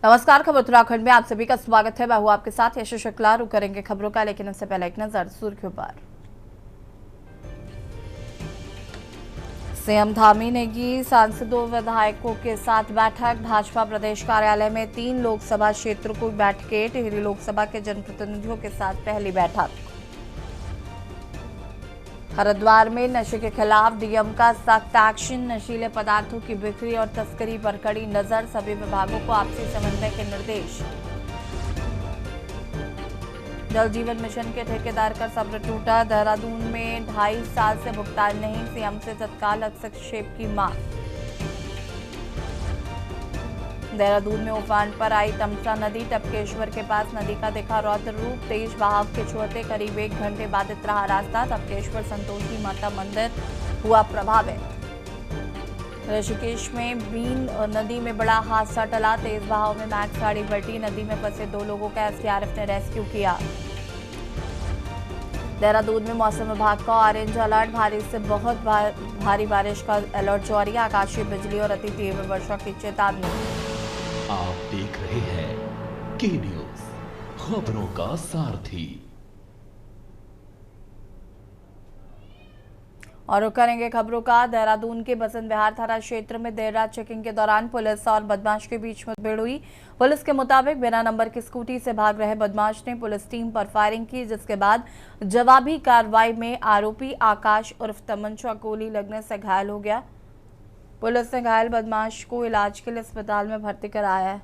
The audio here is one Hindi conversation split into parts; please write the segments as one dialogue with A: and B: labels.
A: नमस्कार, खबर उत्तराखंड में आप सभी का स्वागत है। मैं हूं आपके साथ यशो शुक्ला। रुक करेंगे खबरों का, लेकिन इससे पहले एक नजर सुर्खियों पर। सीएम धामी ने की सांसदों विधायकों के साथ बैठक। भाजपा प्रदेश कार्यालय में 3 लोकसभा क्षेत्रों की बैठकें। टिहरी लोकसभा के जनप्रतिनिधियों के साथ पहली बैठक। हरिद्वार में नशे के खिलाफ डीएम का सख्त एक्शन। नशीले पदार्थों की बिक्री और तस्करी पर कड़ी नजर। सभी विभागों को आपसी समन्वय के निर्देश। जल जीवन मिशन के ठेकेदार का सब्र टूटा। देहरादून में 2.5 साल से भुगतान नहीं, सीएम से तत्काल हस्तक्षेप की मांग। देहरादून में उफान पर आई तमसा नदी। टपकेश्वर के पास नदी का दिखा रौद्र रूप। तेज बहाव के चलते करीब 1 घंटे बाधित रहा रास्ता। टपकेश्वर संतोषी माता मंदिर हुआ प्रभावित। ऋषिकेश में बीन नदी में बड़ा हादसा टला। तेज बहाव में मैक्स गाड़ी पलटी। नदी में फंसे 2 लोगों का एसडीआरएफ ने रेस्क्यू किया। देहरादून में मौसम विभाग का ऑरेंज अलर्ट। भारी से बहुत भारी बारिश का अलर्ट जारी। आकाशीय बिजली और अति तीव्र वर्षा की चेतावनी।
B: आप देख रहे हैं के न्यूज, खबरों का सारथी।
A: और करेंगे खबरों का। देहरादून के बसंत विहार थाना क्षेत्र में देर रात चेकिंग के दौरान पुलिस और बदमाश के बीच मुठभेड़ हुई। पुलिस के मुताबिक बिना नंबर की स्कूटी से भाग रहे बदमाश ने पुलिस टीम पर फायरिंग की, जिसके बाद जवाबी कार्रवाई में आरोपी आकाश उर्फ तमंचा गोली लगने से घायल हो गया। पुलिस ने घायल बदमाश को इलाज के लिए अस्पताल में भर्ती कराया है।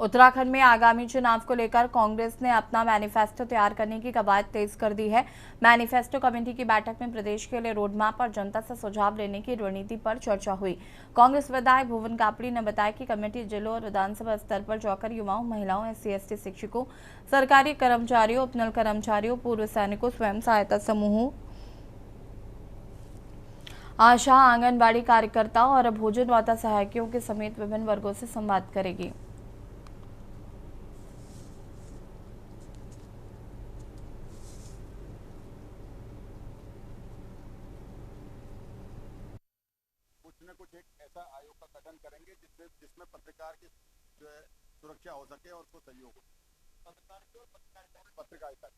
A: उत्तराखंड में आगामी चुनाव को लेकर कांग्रेस ने अपना मैनिफेस्टो तैयार करने की कवायद तेज कर दी है। मैनिफेस्टो कमेटी की बैठक में प्रदेश के लिए रोडमैप और जनता से सुझाव लेने की रणनीति पर चर्चा हुई। कांग्रेस विधायक भुवन कापड़ी ने बताया कि कमेटी जिलों और विधानसभा स्तर पर जाकर युवाओं, महिलाओं, SC/ST शिक्षकों, सरकारी कर्मचारियों, उपनल कर्मचारियों, पूर्व सैनिकों, स्वयं सहायता समूहों, आशा, आंगनबाड़ी कार्यकर्ताओं और भोजनवाता सहायकों के समेत विभिन्न वर्गों से संवाद करेगी।
C: कुछ एक ऐसा आयोग का गठन करेंगे जिसमें पत्रकार की जो है सुरक्षा हो सके और उसको सहयोग हो। पत्रकारिता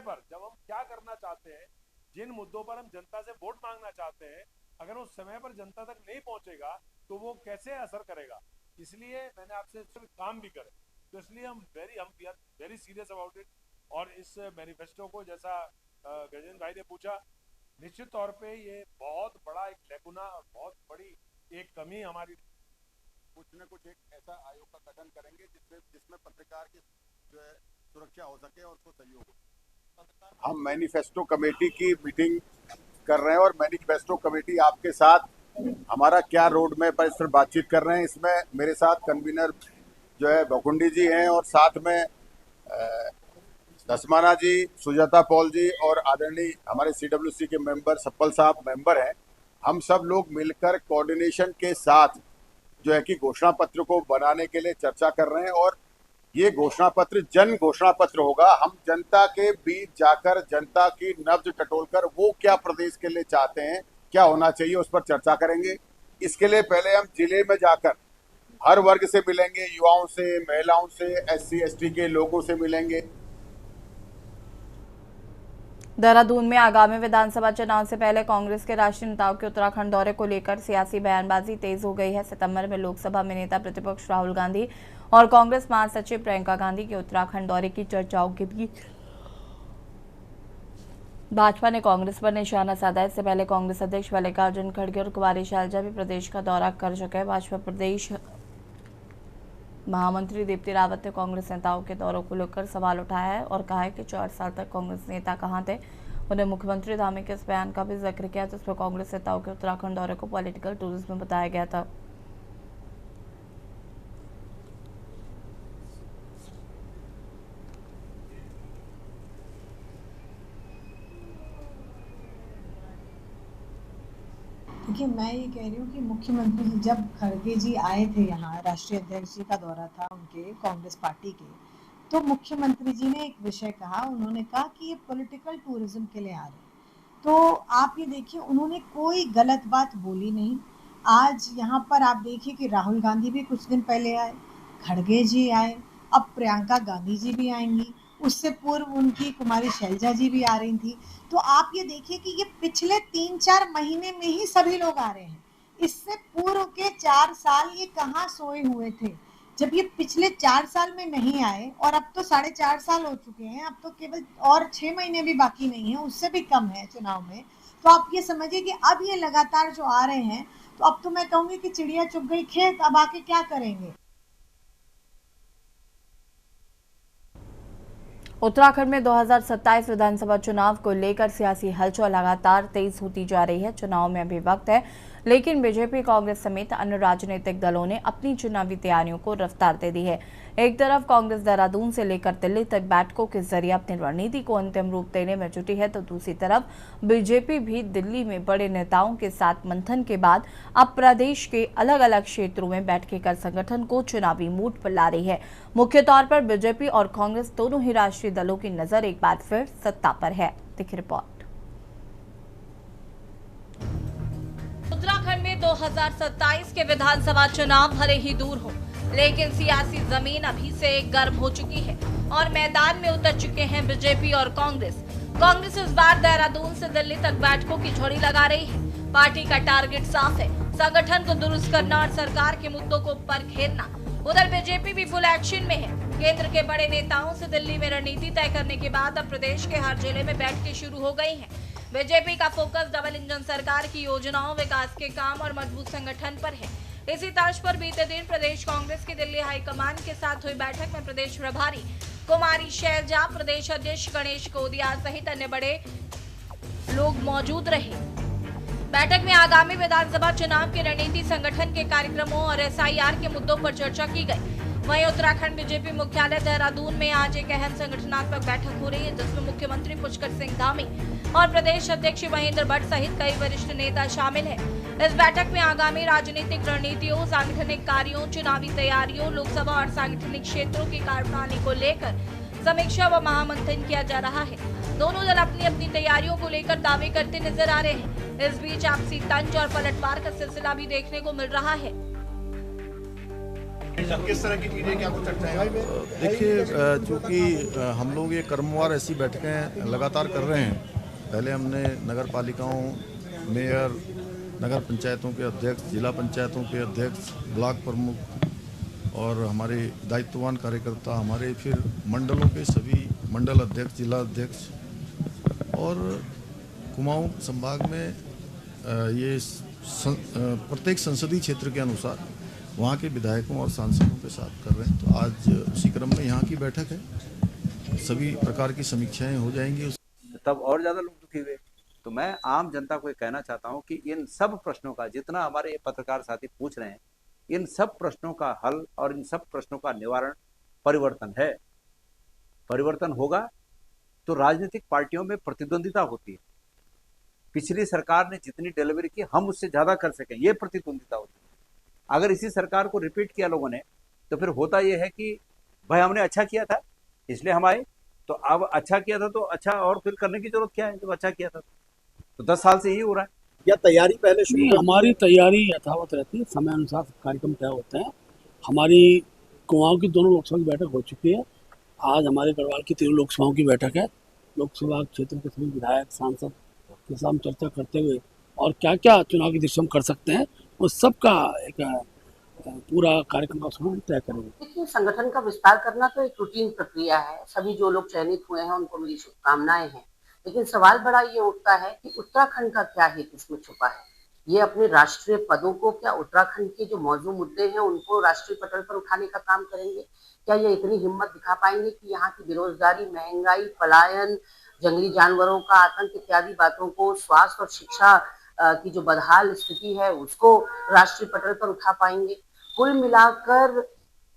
D: पर जब हम क्या करना चाहते हैं, जिन मुद्दों पर हम जनता से वोट मांगना चाहते हैं, अगर उस समय पर जनता तक नहीं पहुंचेगा तो वो कैसे असर करेगा। इसलिए मैंने आपसे काम भी करे, तो इसलिए हम वेरी सीरियस अबाउट इट। और इस मैनिफेस्टो को, जैसा गजेंद्र भाई ने पूछा, निश्चित तौर पे ये बहुत बड़ा एक लेकुना और बहुत बड़ी एक कमी हमारी।
C: कुछ न कुछ एक ऐसा आयोग का गठन करेंगे जिसमें पत्रकार की जो है सुरक्षा हो सके और उसको सहयोग हो। हम मैनिफेस्टो कमेटी की मीटिंग कर रहे हैं और मैनिफेस्टो कमेटी आपके साथ हमारा क्या रोड मैप है इस पर बातचीत कर रहे हैं। इसमें मेरे साथ कन्वीनर जो है बकुंडी जी हैं और साथ में धसमाना जी, सुजाता पॉल जी और आदरणीय हमारे CWC के मेंबर सप्पल साहब मेंबर हैं। हम सब लोग मिलकर कोऑर्डिनेशन के साथ जो है कि घोषणा पत्र को बनाने के लिए चर्चा कर रहे हैं और ये घोषणा पत्र जन घोषणा पत्र होगा। हम जनता के बीच जाकर जनता की नब्ज टटोलकर वो क्या प्रदेश के लिए चाहते हैं, क्या होना चाहिए, उस पर चर्चा करेंगे। इसके लिए पहले हम जिले में जाकर हर वर्ग से मिलेंगे, युवाओं से, महिलाओं से, SC ST के लोगों से मिलेंगे।
A: देहरादून में आगामी विधानसभा चुनाव से पहले कांग्रेस के राष्ट्रीय नेताओं के उत्तराखंड दौरे को लेकर सियासी बयानबाजी तेज हो गई है। सितंबर में लोकसभा में नेता प्रतिपक्ष राहुल गांधी और कांग्रेस महासचिव प्रियंका गांधी के उत्तराखंड दौरे की चर्चाओं के बीच भाजपा ने कांग्रेस पर निशाना साधा। इससे पहले कांग्रेस अध्यक्ष मल्लिकार्जुन खड़गे और कुमारी शैलजा भी प्रदेश का दौरा कर चुके हैं। भाजपा प्रदेश महामंत्री दीप्ति रावत ने कांग्रेस नेताओं के दौरों को लेकर सवाल उठाया है और कहा है कि 4 साल तक कांग्रेस नेता कहां थे। उन्हें मुख्यमंत्री धामी के इस बयान का भी जिक्र किया जिसमें कांग्रेस नेताओं के उत्तराखंड दौरे को पॉलिटिकल टूरिज्म बताया गया था।
E: देखिए, मैं ये कह रही हूँ कि मुख्यमंत्री जी जब खड़गे जी आए थे यहाँ, राष्ट्रीय अध्यक्ष जी का दौरा था उनके कांग्रेस पार्टी के, तो मुख्यमंत्री जी ने एक विषय कहा। उन्होंने कहा कि ये पॉलिटिकल टूरिज्म के लिए आ रहे हैं। तो आप ये देखिए, उन्होंने कोई गलत बात बोली नहीं। आज यहाँ पर आप देखिए कि राहुल गांधी भी कुछ दिन पहले आए, खड़गे जी आए, अब प्रियंका गांधी जी भी आएंगी, उससे पूर्व उनकी कुमारी शैलजा जी भी आ रही थी। तो आप ये देखिए कि ये पिछले 3-4 महीने में ही सभी लोग आ रहे हैं। इससे पूर्व के 4 साल ये कहाँ सोए हुए थे, जब ये पिछले 4 साल में नहीं आए। और अब तो 4.5 साल हो चुके हैं, अब तो केवल और 6 महीने भी बाकी नहीं है, उससे भी कम है चुनाव में। तो आप ये समझिए कि अब ये लगातार जो आ रहे हैं, तो अब तो मैं कहूँगी कि चिड़िया चुग गई खेत, अब आके क्या करेंगे।
A: उत्तराखंड में 2027 विधानसभा चुनाव को लेकर सियासी हलचल लगातार तेज होती जा रही है। चुनाव में अभी वक्त है, लेकिन बीजेपी, कांग्रेस समेत अन्य राजनीतिक दलों ने अपनी चुनावी तैयारियों को रफ्तार दे दी है। एक तरफ कांग्रेस देहरादून से लेकर दिल्ली तक बैठकों के जरिए अपनी रणनीति को अंतिम रूप देने में जुटी है, तो दूसरी तरफ बीजेपी भी दिल्ली में बड़े नेताओं के साथ मंथन के बाद अब प्रदेश के अलग अलग क्षेत्रों में बैठकें कर संगठन को चुनावी मूड पर ला रही है। मुख्य तौर पर बीजेपी और कांग्रेस दोनों ही राष्ट्रीय दलों की नजर एक बार फिर सत्ता पर है। देखिए रिपोर्ट। उत्तराखंड में 2027 के विधानसभा चुनाव भले ही दूर हो, लेकिन सियासी जमीन अभी से गर्म हो चुकी है और मैदान में उतर चुके हैं बीजेपी और कांग्रेस। कांग्रेस इस बार देहरादून से दिल्ली तक बैठकों की झड़ी लगा रही है। पार्टी का टारगेट साफ है, संगठन को दुरुस्त करना और सरकार के मुद्दों को परखेरना। उधर बीजेपी भी फुल एक्शन में है। केंद्र के बड़े नेताओं से दिल्ली में रणनीति तय करने के बाद अब प्रदेश के हर जिले में बैठकें शुरू हो गई हैं। बीजेपी का फोकस डबल इंजन सरकार की योजनाओं, विकास के काम और मजबूत संगठन पर है। इसी तर्ज पर बीते दिन प्रदेश कांग्रेस की दिल्ली हाईकमान के साथ हुई बैठक में प्रदेश प्रभारी कुमारी शैलजा, प्रदेश अध्यक्ष गणेश कोदिया सहित अन्य बड़े लोग मौजूद रहे। बैठक में आगामी विधानसभा चुनाव की रणनीति, संगठन के कार्यक्रमों और SIR के मुद्दों पर चर्चा की गई। वहीं उत्तराखंड बीजेपी मुख्यालय देहरादून में आज एक अहम संगठनात्मक बैठक हो रही है, जिसमें मुख्यमंत्री पुष्कर सिंह धामी और प्रदेश अध्यक्ष महेंद्र भट्ट सहित कई वरिष्ठ नेता शामिल हैं। इस बैठक में आगामी राजनीतिक रणनीतियों, सांगठनिक कार्यों, चुनावी तैयारियों, लोकसभा और सांगठनिक क्षेत्रों की कार्यप्रणाली को लेकर समीक्षा व महामंथन किया जा रहा है। दोनों दल अपनी अपनी तैयारियों को लेकर दावे करते नजर आ रहे हैं। इस बीच आपसी तंज और पलटवार का सिलसिला भी देखने को मिल रहा है।
F: किस तरह की चीजें क्या कुछ चर्चाएं? देखिए, चूंकि हम लोग ये क्रमवार ऐसी बैठकें लगातार कर रहे हैं। पहले हमने नगर पालिकाओं, मेयर, नगर पंचायतों के अध्यक्ष, जिला पंचायतों के अध्यक्ष, ब्लॉक प्रमुख और हमारे दायित्ववान कार्यकर्ता, हमारे फिर मंडलों के सभी मंडल अध्यक्ष, जिला अध्यक्ष और कुमाऊं संभाग में ये प्रत्येक संसदीय क्षेत्र के अनुसार वहाँ के विधायकों और सांसदों के साथ कर रहे हैं। तो आज उसी क्रम में यहाँ की बैठक है, सभी प्रकार की समीक्षाएं हो जाएंगी।
G: तब और ज़्यादा लोग दुखी हुए। तो मैं आम जनता को ये कहना चाहता हूँ कि इन सब प्रश्नों का, जितना हमारे पत्रकार साथी पूछ रहे हैं, इन सब प्रश्नों का हल और इन सब प्रश्नों का निवारण परिवर्तन है। परिवर्तन होगा तो राजनीतिक पार्टियों में प्रतिद्वंदिता होती है। पिछली सरकार ने जितनी डिलीवरी की हम उससे ज्यादा कर सकें, ये प्रतिद्वंदिता होती है। अगर इसी सरकार को रिपीट किया लोगों ने तो फिर होता यह है कि भाई हमने अच्छा किया था इसलिए हम आए, तो अब अच्छा किया था तो अच्छा और फिर करने की जरूरत क्या है जब अच्छा किया था। तो 10 साल से यही हो रहा है।
C: या तैयारी पहले शुरू
H: नहीं, हमारी तैयारी यथावत रहती है, समय अनुसार कार्यक्रम तय होते हैं। हमारी कुमाऊं की दोनों लोकसभा की बैठक हो चुकी है। आज हमारे गढ़वाल की 3 लोकसभाओं की बैठक है। लोकसभा क्षेत्र के सभी विधायक सांसद के साथ हम चर्चा करते हुए और क्या क्या चुनाव की दिशा में कर सकते हैं उस सब का एक पूरा कार्यक्रम का समय तय करेंगे।
I: देखिए, संगठन का विस्तार करना तो एक रूटीन प्रक्रिया है। सभी जो लोग चयनित हुए हैं उनको मेरी शुभकामनाएं हैं। लेकिन सवाल बड़ा ये उठता है कि उत्तराखंड का क्या हित इसमें छुपा है। ये अपने राष्ट्रीय पदों को, क्या उत्तराखंड के जो मौजूद मुद्दे हैं उनको राष्ट्रीय पटल पर उठाने का काम करेंगे? क्या ये इतनी हिम्मत दिखा पाएंगे कि यहाँ की बेरोजगारी, महंगाई, पलायन, जंगली जानवरों का आतंक इत्यादि बातों को, स्वास्थ्य और शिक्षा की जो बदहाल स्थिति है उसको राष्ट्रीय पटल पर उठा पाएंगे? कुल मिलाकर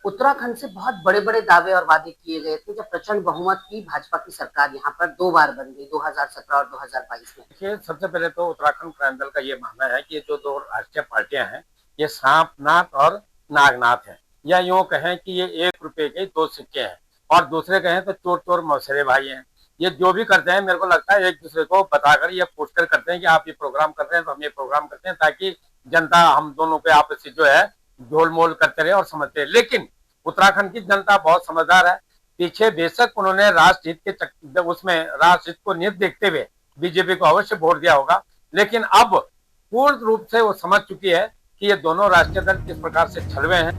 I: उत्तराखंड से बहुत बड़े बड़े दावे और वादे किए गए थे जब प्रचंड बहुमत की भाजपा की सरकार यहाँ पर 2 बार बन गई, 2017 और 2022 में।
J: देखिए, सबसे पहले तो उत्तराखंड क्रांति दल का ये मानना है कि ये जो 2 राष्ट्रीय पार्टियां हैं ये सांपनाथ और नागनाथ हैं, या यूं कहें कि ये 1 रुपए के 2 सिक्के हैं, और दूसरे कहें तो चोर चोर मौसेरे भाई हैं। ये जो भी करते हैं मेरे को लगता है एक दूसरे को बताकर ये पोस्टर करते हैं कि आप ये प्रोग्राम करते हैं तो हम ये प्रोग्राम करते हैं, ताकि जनता हम दोनों पे आपस में जो है झोलमोल करते रहे और समझते रहे। लेकिन उत्तराखंड की जनता बहुत समझदार है। पीछे बेशक उन्होंने राष्ट्रहित के उसमें राष्ट्रहित को निहित देखते हुए बीजेपी को अवश्य वोट दिया होगा, लेकिन अब पूर्ण रूप से वो समझ चुकी है कि ये दोनों राष्ट्रीय दल किस प्रकार से छलवे हैं।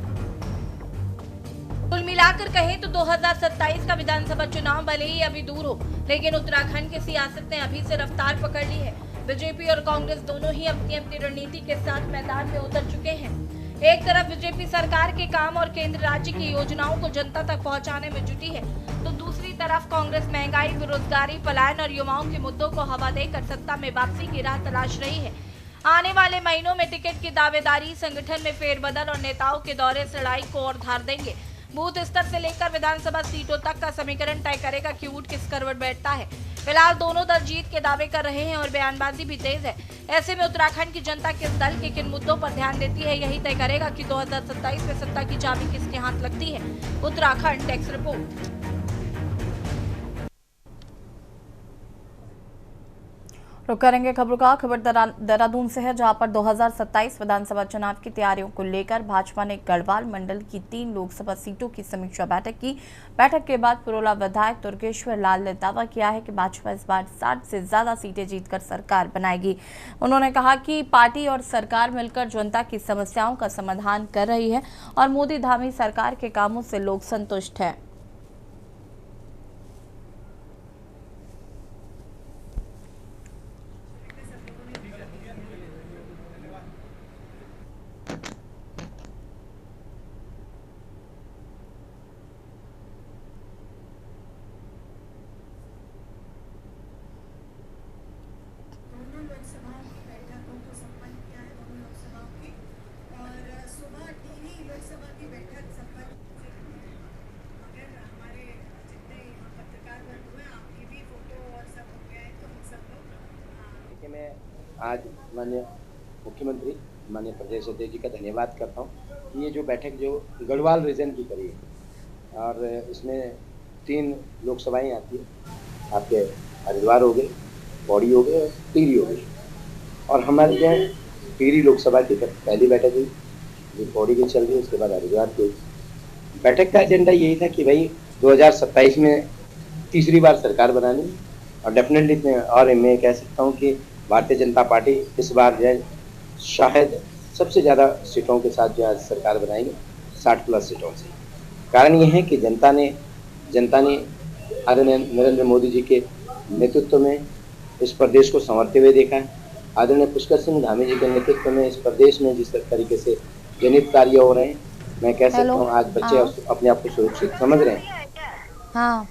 A: कुल मिलाकर कहें तो 2027 का विधानसभा चुनाव भले ही अभी दूर हो, लेकिन उत्तराखंड की सियासत ने अभी से रफ्तार पकड़ ली है। बीजेपी और कांग्रेस दोनों ही अपनी अपनी रणनीति के साथ मैदान में उतर चुके हैं। एक तरफ बीजेपी सरकार के काम और केंद्र राज्य की योजनाओं को जनता तक पहुंचाने में जुटी है, तो दूसरी तरफ कांग्रेस महंगाई, बेरोजगारी, पलायन और युवाओं के मुद्दों को हवा देकर सत्ता में वापसी की राह तलाश रही है। आने वाले महीनों में टिकट की दावेदारी, संगठन में फेरबदल और नेताओं के दौरे से लड़ाई को और धार देंगे। बूथ स्तर से लेकर विधानसभा सीटों तक का समीकरण तय करेगा कि ऊंट किस करवट बैठता है। फिलहाल दोनों दल जीत के दावे कर रहे हैं और बयानबाजी भी तेज है। ऐसे में उत्तराखंड की जनता किस दल के किन मुद्दों पर ध्यान देती है, यही तय करेगा कि 2027 में सत्ता की चाबी किसके हाथ लगती है। Uttarakhand desk report. रुक करेंगे खबरों का। खबर देहरादून से है, जहां पर 2027 विधानसभा चुनाव की तैयारियों को लेकर भाजपा ने गढ़वाल मंडल की 3 लोकसभा सीटों की समीक्षा बैठक की। बैठक के बाद पुरोला विधायक दुर्गेश्वर लाल ने दावा किया है कि भाजपा इस बार 60 से ज्यादा सीटें जीतकर सरकार बनाएगी। उन्होंने कहा कि पार्टी और सरकार मिलकर जनता की समस्याओं का समाधान कर रही है और मोदी धामी सरकार के कामों से लोग संतुष्ट हैं।
K: मैं आज माननीय मुख्यमंत्री, माननीय प्रदेश अध्यक्ष जी का धन्यवाद करता हूँ कि ये जो बैठक जो गढ़वाल रीजन की करी है और इसमें 3 लोकसभाएं आती है। आपके हरिद्वार हो गए, पौड़ी हो गए और टिहरी हो गई। और हमारे यहाँ टिहरी लोकसभा की पहली बैठक हुई, जो पौड़ी की चल रही है, उसके बाद हरिद्वार की हुई। बैठक का एजेंडा यही था कि भाई 2027 में तीसरी बार सरकार बनानी, और डेफिनेटली और मैं कह सकता हूँ कि भारतीय जनता पार्टी इस बार जो है शायद सबसे ज़्यादा सीटों के साथ जो है सरकार बनाएगी, 60+ सीटों से। कारण ये है कि जनता ने आदरणीय नरेंद्र मोदी जी के नेतृत्व में इस प्रदेश को संवरते हुए देखा है। आदरणीय पुष्कर सिंह धामी जी के नेतृत्व में इस प्रदेश में जिस तरीके से जनहित कार्य हो रहे हैं, मैं कह सकता हूँ आज बच्चे अपने आप को सुरक्षित समझ रहे हैं।
A: हाँ।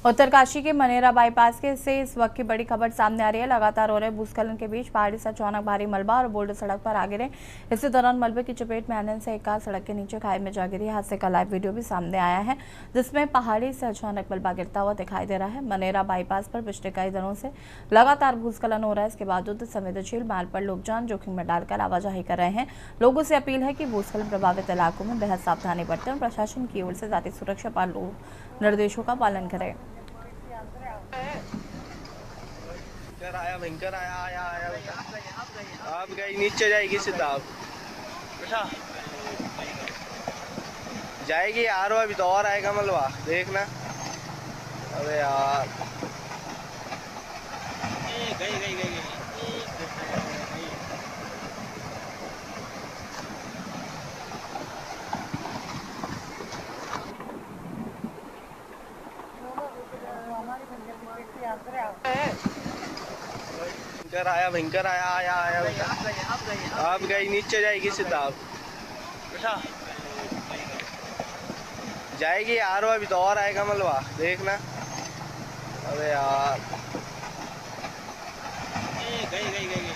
A: उत्तरकाशी के मनेरा बाईपास के से इस वक्त की बड़ी खबर सामने आ रही है। लगातार हो रहे भूस्खलन के बीच पहाड़ी से अचानक भारी मलबा और बोल्डर सड़क पर आ गिरे। इसी दौरान मलबे की चपेट में आने से एक कार सड़क के नीचे खाई में जा गिरी। हादसे का लाइव वीडियो भी सामने आया है, जिसमें पहाड़ी से अचानक मलबा गिरता हुआ दिखाई दे रहा है। मनेरा बाईपास पर पिछले कई दिनों से लगातार भूस्खलन हो रहा है। इसके बावजूद संवेदनशील मार्ग पर लोग जान जोखिम में डालकर आवाजाही कर रहे हैं। लोगों से अपील है कि भूस्खलन प्रभावित इलाकों में बेहद सावधानी बरतें और प्रशासन की ओर से जाती सुरक्षा पर निर्देशों का पालन करें।
L: आया भयंकर आया आया आया आप गई नीचे जाएगी सीधा आप बेटा जाएगी यार, अभी तो और आएगा मलबा देखना। अबे यार गई गई गई भयंकर आया आया आया आप गई नीचे जाएगी सीधा आप बेटा जाएगी यार, अभी तो और आएगा मलबा देखना। अबे यार गई गई गई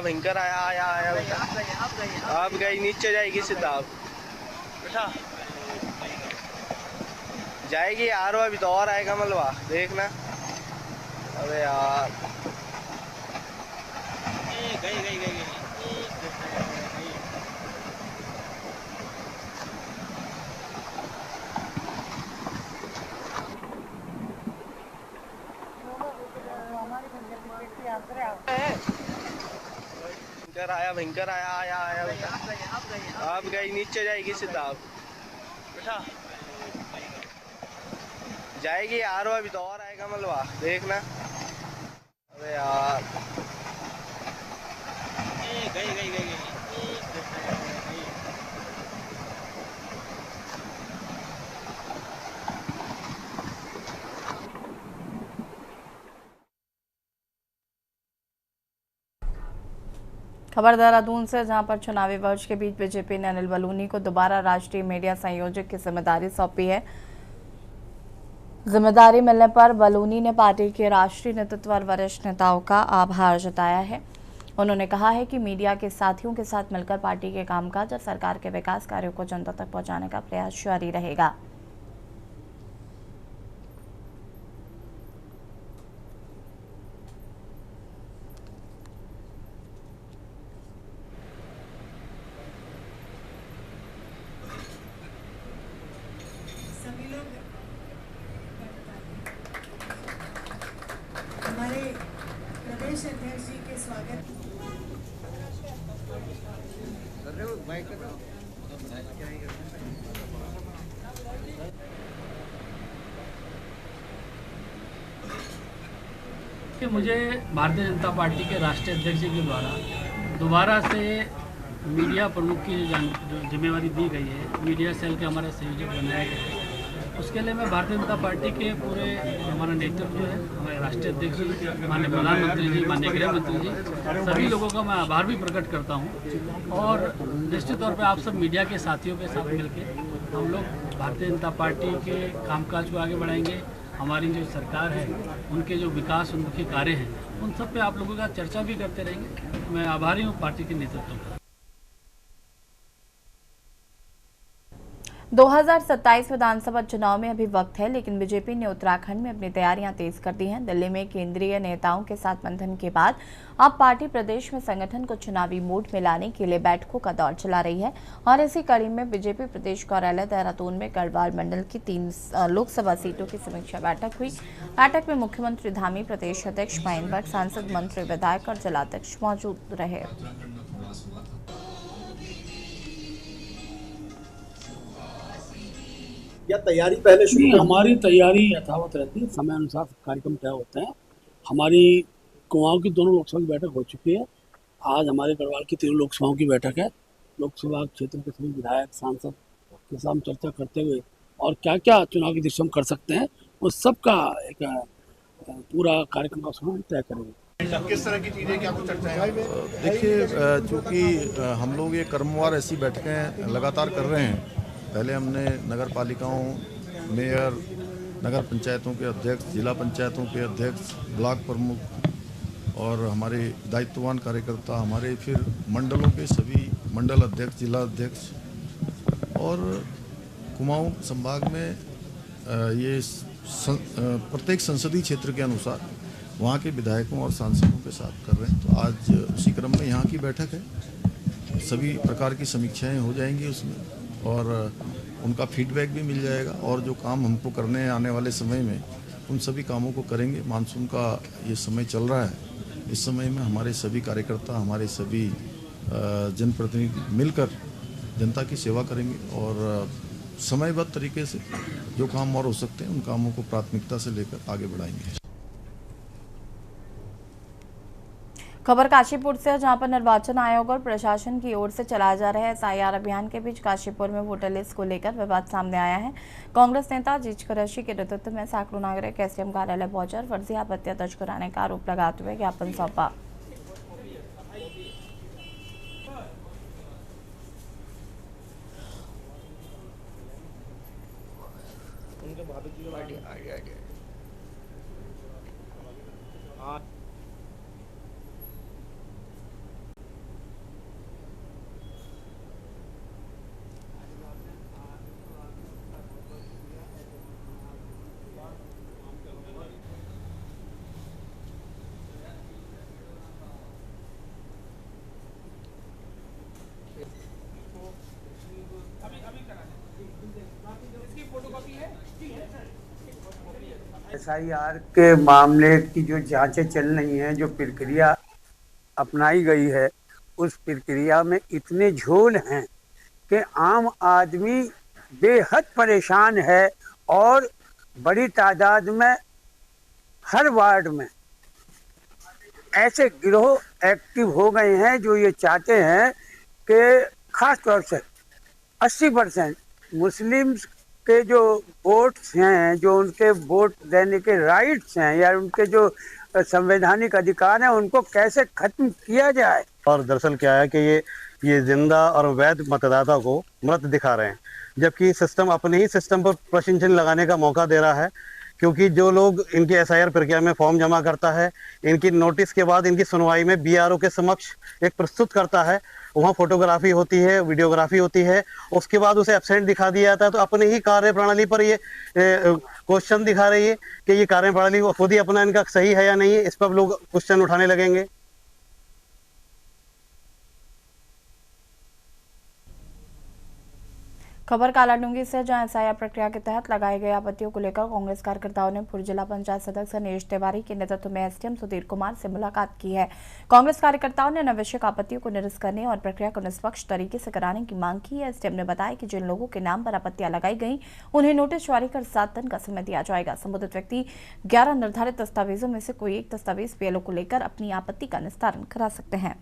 L: भयंकर आया आया आया आप गई नीचे जाएगी सीधा आप बेटा जाएगी यार, अभी तो और आएगा मलबा देखना। अबे यार गई गई गई भयंकर आया आया आया आप गई नीचे जाएगी सीधा आप बेटा जाएगी यार, अभी तो और आएगा मलबा देखना। अबे यार गई गई गई
A: खबर देहरादून से, जहां पर चुनावी वर्ष के बीच बीजेपी ने अनिल बलूनी को दोबारा राष्ट्रीय मीडिया संयोजक की जिम्मेदारी सौंपी है। जिम्मेदारी मिलने पर बलूनी ने पार्टी के राष्ट्रीय नेतृत्व और वरिष्ठ नेताओं का आभार जताया है। उन्होंने कहा है कि मीडिया के साथियों के साथ मिलकर पार्टी के कामकाज और सरकार के विकास कार्यों को जनता तक पहुंचाने का प्रयास जारी रहेगा।
M: हमारे प्रदेश अध्यक्ष जी के स्वागत
H: मुझे भारतीय जनता पार्टी के राष्ट्रीय अध्यक्ष जी के द्वारा दोबारा से मीडिया प्रमुख की जो जिम्मेवारी दी गई है, मीडिया सेल के हमारे संयोजक बनाया गया है, उसके लिए मैं भारतीय जनता पार्टी के पूरे हमारा नेतृत्व जो है, हमारे राष्ट्रीय अध्यक्ष जी, माननीय प्रधानमंत्री जी, माननीय गृह मंत्री जी, सभी लोगों का मैं आभार भी प्रकट करता हूं। और निश्चित तौर पे आप सब मीडिया के साथियों के साथ मिलकर हम लोग भारतीय जनता पार्टी के कामकाज को आगे बढ़ाएंगे। हमारी जो सरकार है, उनके जो विकास उन्मुखी कार्य हैं, उन सब पे आप लोगों का चर्चा भी करते रहेंगे। मैं आभारी हूँ पार्टी के नेतृत्व का।
A: 2027 विधानसभा चुनाव में अभी वक्त है, लेकिन बीजेपी ने उत्तराखंड में अपनी तैयारियां तेज कर दी हैं। दिल्ली में केंद्रीय नेताओं के साथ मंथन के बाद अब पार्टी प्रदेश में संगठन को चुनावी मोड में लाने के लिए बैठकों का दौर चला रही है। और इसी कड़ी में बीजेपी प्रदेश कार्यालय देहरादून में गढ़वाल मंडल की 3 लोकसभा सीटों की समीक्षा बैठक हुई। बैठक में मुख्यमंत्री धामी, प्रदेश अध्यक्ष महेंद्र, सांसद, मंत्री, विधायक और जिलाध्यक्ष मौजूद रहे।
N: या तैयारी पहले शुरू?
H: हमारी तैयारी यथावत रहती है, समय अनुसार कार्यक्रम तय होते हैं। हमारी कुमाऊं की दोनों लोकसभा की बैठक हो चुकी है। आज हमारे गढ़वाल की 3 लोकसभाओं की बैठक है। लोकसभा क्षेत्र के सभी विधायक, सांसद के साथ चर्चा करते हुए और क्या क्या चुनाव की दिशा में कर सकते हैं, उस सब का एक पूरा कार्यक्रम का समय तय करेंगे।
N: किस तरह की चीजें क्या कुछ चर्चाएं?
F: देखिए, चूँकि हम लोग ये क्रमवार ऐसी बैठकें लगातार कर रहे हैं। पहले हमने नगर पालिकाओं, मेयर, नगर पंचायतों के अध्यक्ष, जिला पंचायतों के अध्यक्ष, ब्लॉक प्रमुख और हमारे दायित्ववान कार्यकर्ता, हमारे फिर मंडलों के सभी मंडल अध्यक्ष, जिला अध्यक्ष और कुमाऊं संभाग में ये प्रत्येक संसदीय क्षेत्र के अनुसार वहाँ के विधायकों और सांसदों के साथ कर रहे हैं। तो आज उसी क्रम में यहाँ की बैठक है। सभी प्रकार की समीक्षाएं हो जाएंगी उसमें और उनका फीडबैक भी मिल जाएगा और जो काम हमको करने हैं आने वाले समय में उन सभी कामों को करेंगे। मानसून का ये समय चल रहा है, इस समय में हमारे सभी कार्यकर्ता, हमारे सभी जनप्रतिनिधि मिलकर जनता की सेवा करेंगे और समयबद्ध तरीके से जो काम और हो सकते हैं उन कामों को प्राथमिकता से लेकर आगे बढ़ाएंगे।
A: खबर काशीपुर से, जहां पर निर्वाचन आयोग और प्रशासन की ओर से चलाए जा रहे SIR अभियान के बीच काशीपुर में वोटर लिस्ट को लेकर विवाद सामने आया है। कांग्रेस नेता जीज कुरैशी के नेतृत्व में सैकड़ों नागरिक SDM कार्यालय पहुंचे और फर्जी आपत्तियां दर्ज कराने का आरोप लगाते हुए ज्ञापन सौंपा।
O: SIR के मामले की जो जांचें चल रही हैं, जो प्रक्रिया अपनाई गई है, उस प्रक्रिया में इतने झोल हैं कि आम आदमी बेहद परेशान है और बड़ी तादाद में हर वार्ड में ऐसे गिरोह एक्टिव हो गए हैं जो ये चाहते हैं कि खास तौर से 80% मुस्लिम्स के जो वोट्स हैं, जो उनके वोट देने के राइट्स हैं या उनके जो संवैधानिक अधिकार हैं, उनको कैसे खत्म किया जाए।
P: और दरअसल क्या है कि ये जिंदा और वैध मतदाता को मृत दिखा रहे हैं, जबकि सिस्टम अपने ही सिस्टम पर प्रश्न चिन्ह लगाने का मौका दे रहा है। क्योंकि जो लोग इनकी SIR प्रक्रिया में फॉर्म जमा करता है, इनकी नोटिस के बाद इनकी सुनवाई में BRO के समक्ष एक प्रस्तुत करता है, वहाँ फोटोग्राफी होती है, वीडियोग्राफी होती है, उसके बाद उसे एब्सेंट दिखा दिया जाता है। तो अपने ही कार्य प्रणाली पर ये क्वेश्चन दिखा रही है कि ये कार्य प्रणाली खुद ही अपना इनका सही है या नहीं है, इस पर लोग क्वेश्चन उठाने लगेंगे।
A: खबर कालाडूंगी से, जहां SIR प्रक्रिया के तहत लगाए गए आपत्तियों को लेकर कांग्रेस कार्यकर्ताओं ने पूर्व जिला पंचायत सदस्य नीरज तिवारी के नेतृत्व में SDM सुधीर कुमार से मुलाकात की है। कांग्रेस कार्यकर्ताओं ने अनावश्यक आपत्तियों को निरस्त करने और प्रक्रिया को निष्पक्ष तरीके से कराने की मांग की है। SDM ने बताया कि जिन लोगों के नाम पर आपत्तियां लगाई गई उन्हें नोटिस जारी कर 7 दिन का समय दिया जाएगा। संबंधित व्यक्ति 11 निर्धारित दस्तावेजों में से कोई एक दस्तावेज PLO को लेकर अपनी आपत्ति का निस्तारण करा सकते हैं।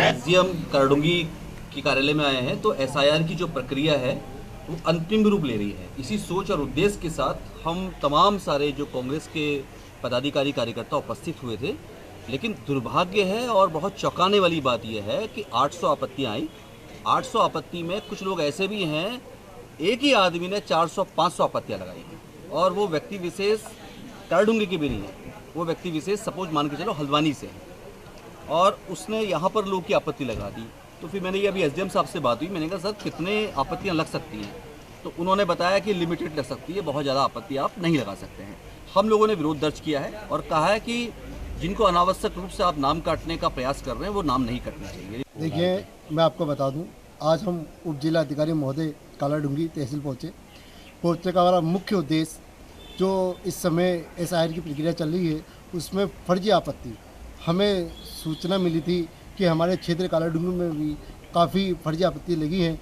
Q: SDM कराडूंगी के कार्यालय में आए हैं तो SIR की जो प्रक्रिया है वो अंतिम रूप ले रही है। इसी सोच और उद्देश्य के साथ हम तमाम सारे जो कांग्रेस के पदाधिकारी कार्यकर्ता उपस्थित हुए थे, लेकिन दुर्भाग्य है और बहुत चौंकाने वाली बात यह है कि 800 आपत्तियाँ आई। 800 आपत्ति में कुछ लोग ऐसे भी हैं, एक ही आदमी ने 400-500 आपत्तियाँ लगाई और वो व्यक्ति विशेष कराडूंगी के भी नहीं है, वो व्यक्ति विशेष सपोज मान के चलो हल्द्वानी से है और उसने यहाँ पर लोग की आपत्ति लगा दी। तो फिर मैंने ये अभी SDM साहब से बात हुई, मैंने कहा सर कितने आपत्तियाँ लग सकती हैं, तो उन्होंने बताया कि लिमिटेड लग सकती है, बहुत ज़्यादा आपत्ति आप नहीं लगा सकते हैं। हम लोगों ने विरोध दर्ज किया है और कहा है कि जिनको अनावश्यक रूप से आप नाम काटने का प्रयास कर रहे हैं वो नाम नहीं कटने चाहिए।
R: देखिए, मैं आपको बता दूँ, आज हम उप जिला अधिकारी महोदय कालाडूंगी तहसील पहुँचे का हमारा मुख्य उद्देश्य जो इस समय SIR की प्रक्रिया चल रही है उसमें फर्जी आपत्ति, हमें सूचना मिली थी कि हमारे क्षेत्र कालाडूंगी में भी काफ़ी फर्जी आपत्ति लगी हैं।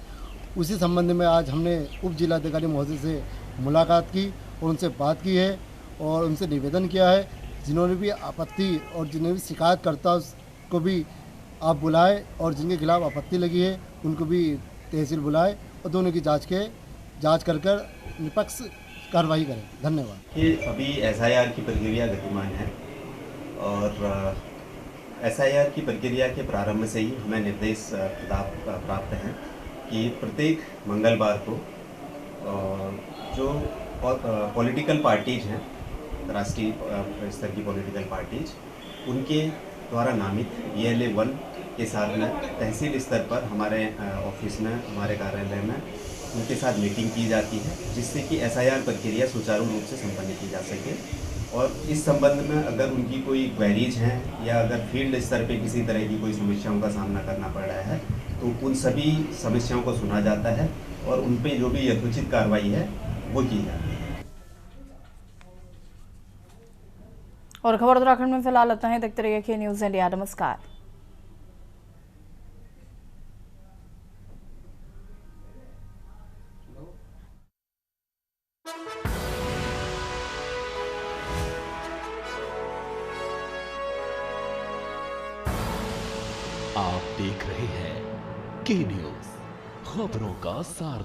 R: उसी संबंध में आज हमने उप जिलाधिकारी महोदय से मुलाकात की और उनसे बात की है और उनसे निवेदन किया है, जिन्होंने भी आपत्ति और जिन्हें भी शिकायतकर्ता को भी आप बुलाए और जिनके खिलाफ आपत्ति लगी है उनको भी तहसील बुलाए और दोनों की जांच कर निष्पक्ष कार्रवाई करें। धन्यवाद।
S: ये अभी एसआईआर की प्रक्रिया गतिमान है और एसआईआर की प्रक्रिया के प्रारंभ से ही हमें निर्देश प्राप्त हैं कि प्रत्येक मंगलवार को जो पॉलिटिकल पार्टीज हैं, राष्ट्रीय स्तर की पॉलिटिकल पार्टीज, उनके द्वारा नामित BLA 1 के साथ में तहसील स्तर पर हमारे ऑफिस में, हमारे कार्यालय में उनके साथ मीटिंग की जाती है, जिससे कि एसआईआर प्रक्रिया सुचारू रूप से संपन्न की जा सके। और इस संबंध में अगर उनकी कोई क्वेरीज हैं या अगर फील्ड स्तर पे किसी तरह की कोई समस्याओं का सामना करना पड़ रहा है तो उन सभी समस्याओं को सुना जाता है और उन पे जो भी यथोचित कार्रवाई है वो की जाती है।
A: और खबर उत्तराखंड में फिलहाल इतना ही। देखते रहिए के न्यूज़ इंडिया। नमस्कार।
B: आप देख रहे हैं के न्यूज़, खबरों का सार।